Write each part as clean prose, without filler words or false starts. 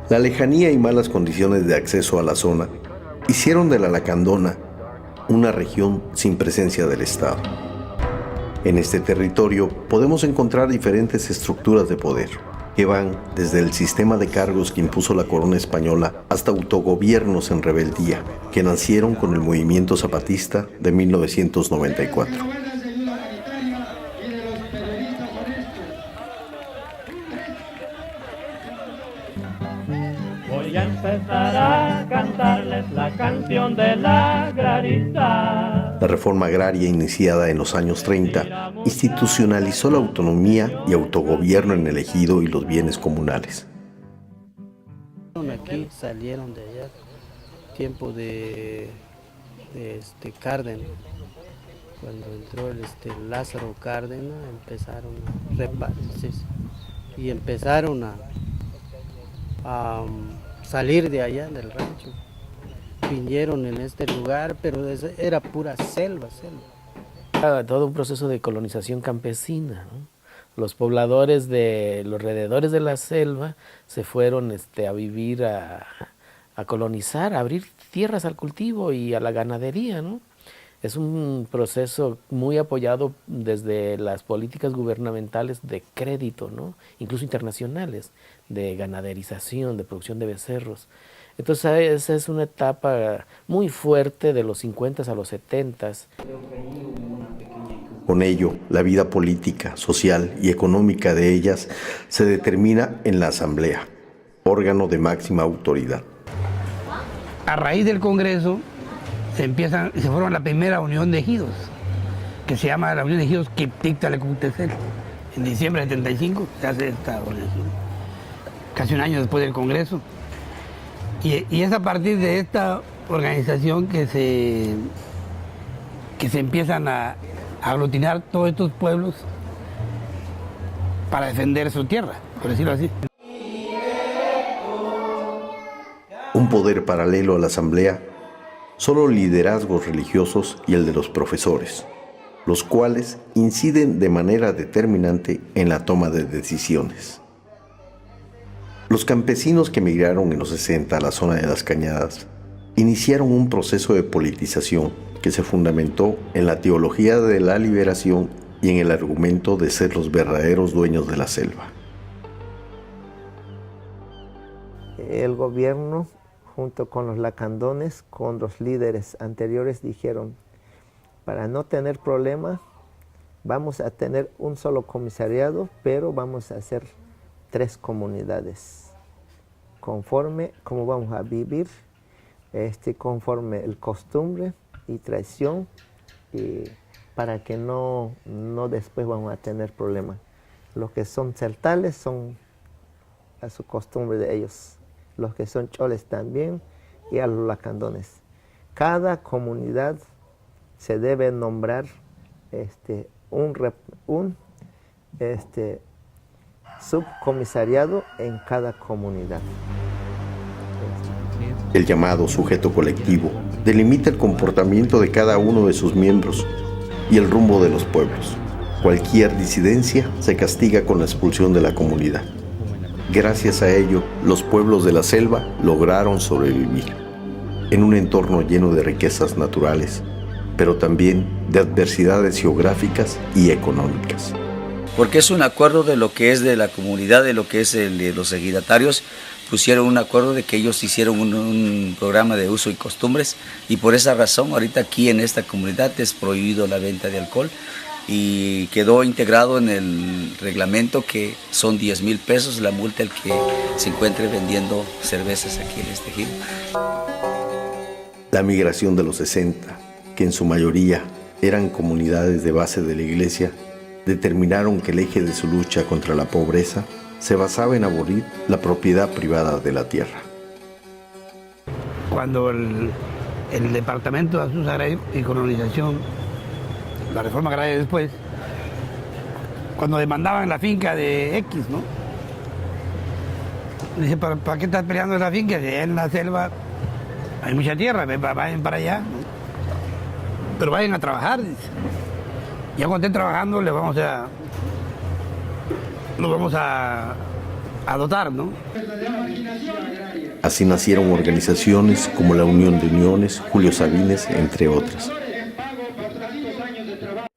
La lejanía y malas condiciones de acceso a la zona hicieron de la Lacandona una región sin presencia del Estado. En este territorio podemos encontrar diferentes estructuras de poder, que van desde el sistema de cargos que impuso la corona española hasta autogobiernos en rebeldía, que nacieron con el movimiento zapatista de 1994. Voy a empezar a cantarles la canción de la agrarista. La reforma agraria iniciada en los años 30 institucionalizó la autonomía y autogobierno en el ejido y los bienes comunales. Aquí salieron de allá, tiempo de Cárdenas. Cuando entró Lázaro Cárdenas, empezaron a repartirse y empezaron a salir de allá del rancho. Vinieron en este lugar, pero era pura selva. Todo un proceso de colonización campesina, ¿no? Los pobladores de los alrededores de la selva se fueron a vivir, a colonizar, a abrir tierras al cultivo y a la ganadería, ¿no? Es un proceso muy apoyado desde las políticas gubernamentales de crédito, ¿no? Incluso internacionales, de ganaderización, de producción de becerros. Entonces esa es una etapa muy fuerte de los 50 a los 70. Con ello, la vida política, social y económica de ellas se determina en la Asamblea, órgano de máxima autoridad. A raíz del Congreso se forma la primera unión de ejidos, que se llama la Unión de Ejidos Quiptic-Talecutecel. En diciembre de 75 se hace esta organización, casi un año después del Congreso. Y es a partir de esta organización que se empiezan a aglutinar todos estos pueblos para defender su tierra, por decirlo así. Un poder paralelo a la Asamblea, solo liderazgos religiosos y el de los profesores, los cuales inciden de manera determinante en la toma de decisiones. Los campesinos que emigraron en los 60 a la zona de las Cañadas iniciaron un proceso de politización que se fundamentó en la teología de la liberación y en el argumento de ser los verdaderos dueños de la selva. El gobierno, junto con los lacandones, con los líderes anteriores, dijeron, para no tener problema, vamos a tener un solo comisariado, pero vamos a hacer 3 comunidades, conforme cómo vamos a vivir, conforme el costumbre y tradición, y para que no después vamos a tener problemas. Los que son celtales son a su costumbre de ellos, los que son choles también, y a los lacandones. Cada comunidad se debe nombrar un subcomisariado en cada comunidad. El llamado sujeto colectivo delimita el comportamiento de cada uno de sus miembros y el rumbo de los pueblos. Cualquier disidencia se castiga con la expulsión de la comunidad. Gracias a ello, los pueblos de la selva lograron sobrevivir en un entorno lleno de riquezas naturales, pero también de adversidades geográficas y económicas. Porque es un acuerdo de lo que es de la comunidad, de lo que es los ejidatarios, pusieron un acuerdo de que ellos hicieron un programa de uso y costumbres, y por esa razón ahorita aquí en esta comunidad es prohibido la venta de alcohol, y quedó integrado en el reglamento que son 10,000 pesos la multa el que se encuentre vendiendo cervezas aquí en este ejido. La migración de los 60, que en su mayoría eran comunidades de base de la iglesia, determinaron que el eje de su lucha contra la pobreza se basaba en abolir la propiedad privada de la tierra. Cuando el Departamento de Asuntos Agrarios y Colonización, la reforma agraria después, cuando demandaban la finca de X, ¿no? Dice, ¿para qué estás peleando en la finca? Si allá en la selva hay mucha tierra, vayan para allá, ¿no? Pero vayan a trabajar, dice. Ya cuando estén trabajando los vamos a a dotar, ¿no? Así nacieron organizaciones como la Unión de Uniones, Julio Sabines, entre otras.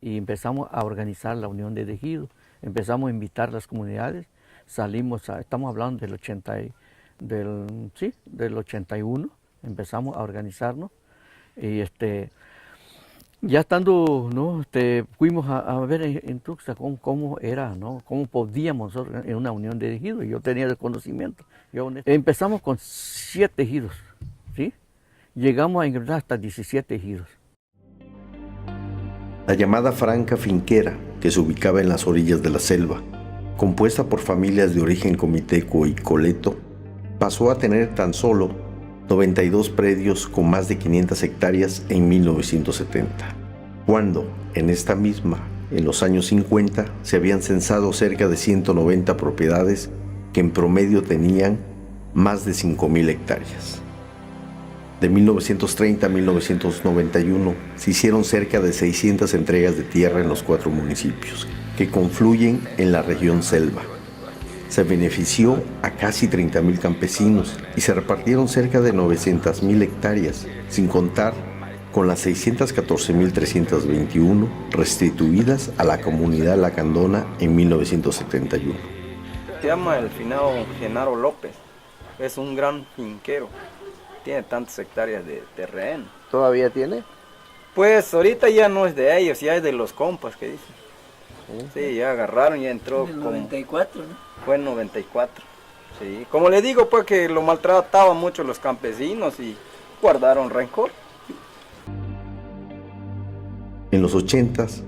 Y empezamos a organizar la Unión de Ejidos, empezamos a invitar a las comunidades, estamos hablando del 81, empezamos a organizarnos y ya estando, ¿no? Fuimos a ver en Tuxtla cómo era, ¿no? Cómo podíamos nosotros en una unión de ejidos. Yo tenía el conocimiento. Empezamos con 7 ejidos, ¿sí? Llegamos a ingresar hasta 17 ejidos. La llamada Franja Finquera, que se ubicaba en las orillas de la selva, compuesta por familias de origen comiteco y coleto, pasó a tener tan solo 92 predios con más de 500 hectáreas en 1970, cuando en esta misma, en los años 50, se habían censado cerca de 190 propiedades que en promedio tenían más de 5.000 hectáreas. De 1930 a 1991 se hicieron cerca de 600 entregas de tierra en los 4 municipios que confluyen en la región selva. Se benefició a casi 30.000 campesinos y se repartieron cerca de 900.000 hectáreas, sin contar con las 614.321 restituidas a la comunidad lacandona en 1971. Se llama el finado Genaro López, es un gran finquero. Tiene tantas hectáreas de terreno. ¿Todavía tiene? Pues ahorita ya no es de ellos, ya es de los compas que dicen. Sí, ya agarraron, ya entró. En el 94, ¿no? Fue en 94. Sí, como le digo, pues que lo maltrataban mucho los campesinos y guardaron rencor. En los 80s,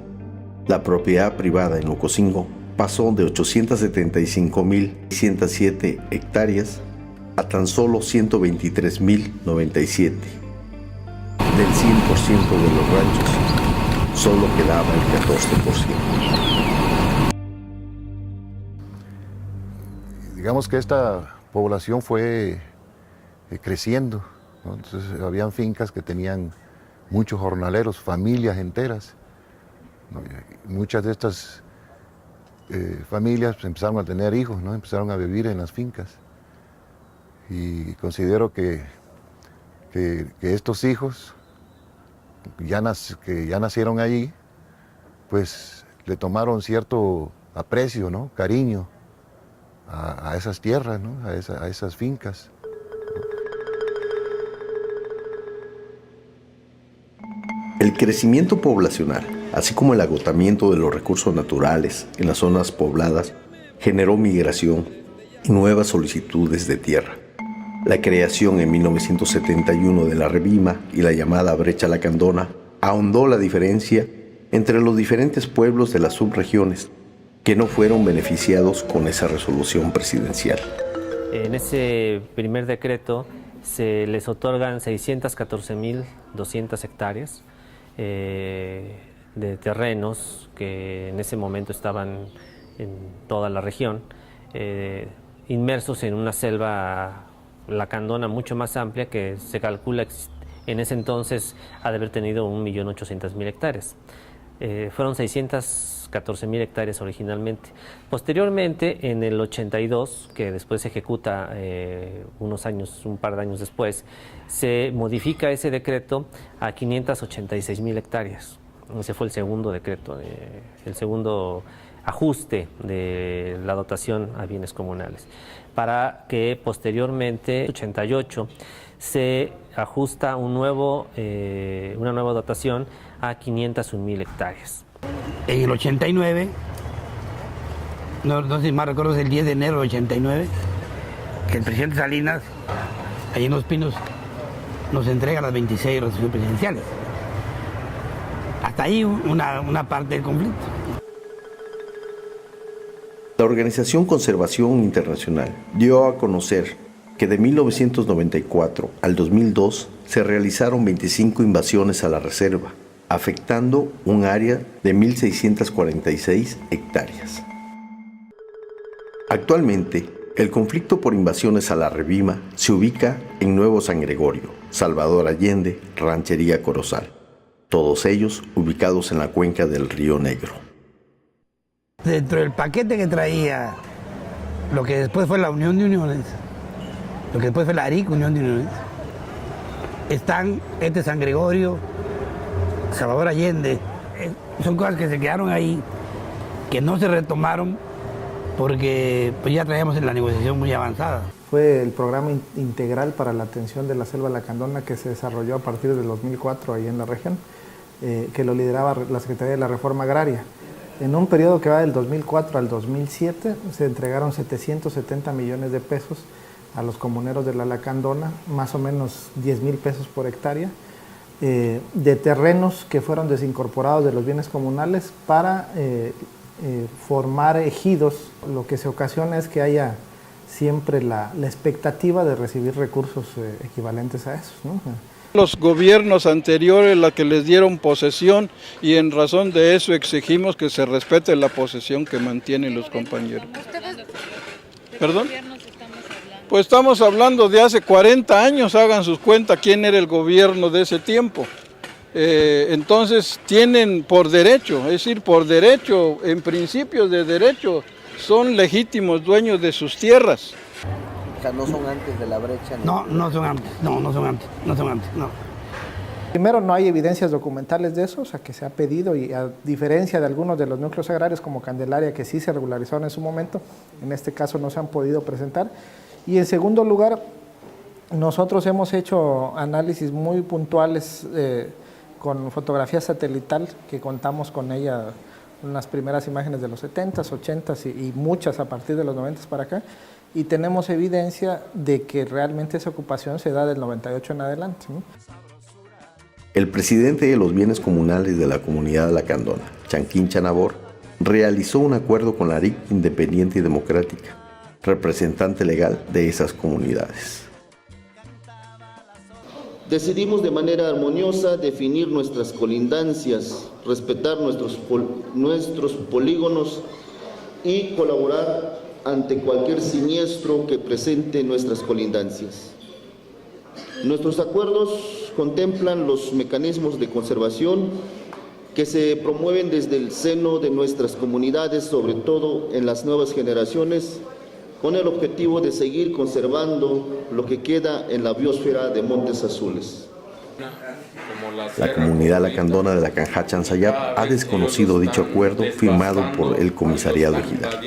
la propiedad privada en Ocosingo pasó de 875.607 hectáreas a tan solo 123.097. Del 100% de los ranchos, solo quedaba el 14%. Digamos que esta población fue creciendo, ¿no? Entonces habían fincas que tenían muchos jornaleros, familias enteras, ¿no? Muchas de estas familias empezaron a tener hijos, ¿no? Empezaron a vivir en las fincas. Y considero que estos hijos que ya nacieron allí, pues le tomaron cierto aprecio, ¿no? Cariño a esas tierras, ¿no? a esas fincas. El crecimiento poblacional, así como el agotamiento de los recursos naturales en las zonas pobladas, generó migración y nuevas solicitudes de tierra. La creación en 1971 de la Revima y la llamada brecha lacandona ahondó la diferencia entre los diferentes pueblos de las subregiones que no fueron beneficiados con esa resolución presidencial. En ese primer decreto se les otorgan 614.200 hectáreas de terrenos que en ese momento estaban en toda la región, inmersos en una selva lacandona mucho más amplia que se calcula en ese entonces ha de haber tenido 1.800.000 hectáreas. Fueron 614.000 hectáreas originalmente. Posteriormente, en el 82, que después se ejecuta un par de años después, se modifica ese decreto a 586.000 hectáreas. Ese fue el segundo decreto, el segundo ajuste de la dotación a bienes comunales, para que posteriormente, en el 88, se ajusta una nueva dotación a 501.000 hectáreas. En el 89, no sé si más recuerdo, es el 10 de enero del 89, que el presidente Salinas, allí en Los Pinos, nos entrega las 26 resoluciones presidenciales. Hasta ahí una parte del conflicto. La Organización Conservación Internacional dio a conocer que de 1994 al 2002 se realizaron 25 invasiones a la reserva, afectando un área de 1.646 hectáreas. Actualmente, el conflicto por invasiones a la Revima se ubica en Nuevo San Gregorio, Salvador Allende, Ranchería Corozal, todos ellos ubicados en la cuenca del Río Negro. Dentro del paquete que traía lo que después fue la Unión de Uniones, lo que después fue la ARIC, Unión de Uniones, están San Gregorio, Salvador Allende. Son cosas que se quedaron ahí, que no se retomaron porque pues ya traíamos la negociación muy avanzada. Fue el programa integral para la atención de la selva lacandona que se desarrolló a partir del 2004 ahí en la región, que lo lideraba la Secretaría de la Reforma Agraria. En un periodo que va del 2004 al 2007 se entregaron 770 millones de pesos a los comuneros de la lacandona, más o menos 10,000 pesos por hectárea, de terrenos que fueron desincorporados de los bienes comunales para formar ejidos. Lo que se ocasiona es que haya siempre la expectativa de recibir recursos equivalentes a esos, ¿no? Los gobiernos anteriores la que les dieron posesión y en razón de eso exigimos que se respete la posesión que mantienen los compañeros. ¿Perdón? Pues estamos hablando de hace 40 años, hagan sus cuentas quién era el gobierno de ese tiempo. Entonces tienen por derecho, es decir, por derecho, en principio de derecho, son legítimos dueños de sus tierras. O sea, no son antes de la brecha. No, no son antes, no son antes. Primero, no hay evidencias documentales de eso, o sea, que se ha pedido, y a diferencia de algunos de los núcleos agrarios como Candelaria, que sí se regularizaron en su momento, en este caso no se han podido presentar. Y en segundo lugar, nosotros hemos hecho análisis muy puntuales con fotografía satelital, que contamos con ella unas primeras imágenes de los 70s, 80s y muchas a partir de los 90s para acá, y tenemos evidencia de que realmente esa ocupación se da del 98 en adelante, ¿no? El presidente de los bienes comunales de la comunidad lacandona, Chanquín Chanabor, realizó un acuerdo con la ARIC Independiente y Democrática, representante legal de esas comunidades. Decidimos de manera armoniosa definir nuestras colindancias, respetar nuestros polígonos y colaborar ante cualquier siniestro que presente nuestras colindancias. Nuestros acuerdos contemplan los mecanismos de conservación que se promueven desde el seno de nuestras comunidades, sobre todo en las nuevas generaciones, con el objetivo de seguir conservando lo que queda en la biosfera de Montes Azules. La comunidad lacandona de la Canja Chansayap ha desconocido dicho acuerdo firmado por el Comisariado Ejidal.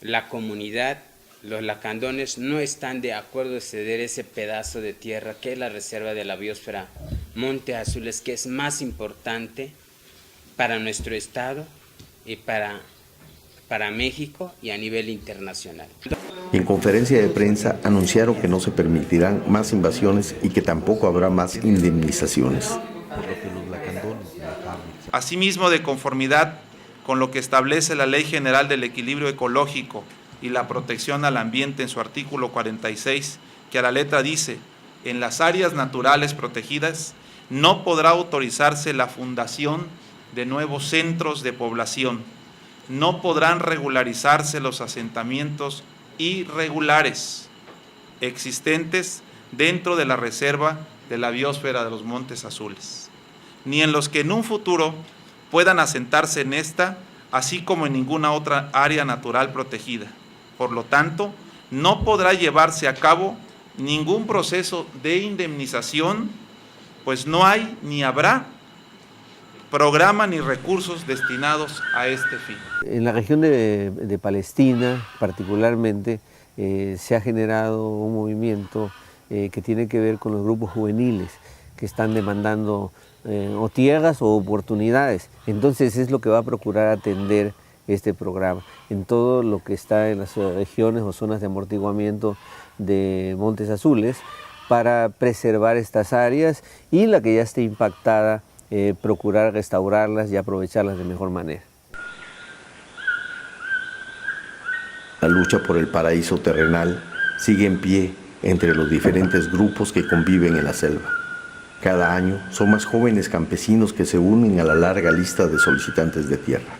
La comunidad, los lacandones, no están de acuerdo en ceder ese pedazo de tierra que es la reserva de la biosfera Montes Azules, que es más importante para nuestro estado y para México y a nivel internacional. En conferencia de prensa anunciaron que no se permitirán más invasiones y que tampoco habrá más indemnizaciones. Asimismo, de conformidad con lo que establece la Ley General del Equilibrio Ecológico y la protección al ambiente en su artículo 46, que a la letra dice: en las áreas naturales protegidas no podrá autorizarse la fundación de nuevos centros de población. No podrán regularizarse los asentamientos irregulares existentes dentro de la reserva de la biosfera de los Montes Azules, ni en los que en un futuro puedan asentarse en esta, así como en ninguna otra área natural protegida. Por lo tanto, no podrá llevarse a cabo ningún proceso de indemnización, pues no hay ni habrá programa ni recursos destinados a este fin. En la región de Palestina, particularmente, se ha generado un movimiento que tiene que ver con los grupos juveniles que están demandando o tierras o oportunidades. Entonces es lo que va a procurar atender este programa en todo lo que está en las regiones o zonas de amortiguamiento de Montes Azules, para preservar estas áreas, y la que ya esté impactada, procurar restaurarlas y aprovecharlas de mejor manera. La lucha por el paraíso terrenal sigue en pie entre los diferentes grupos que conviven en la selva. Cada año son más jóvenes campesinos que se unen a la larga lista de solicitantes de tierra,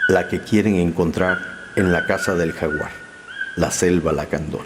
la que quieren encontrar en la casa del jaguar, la selva lacandona.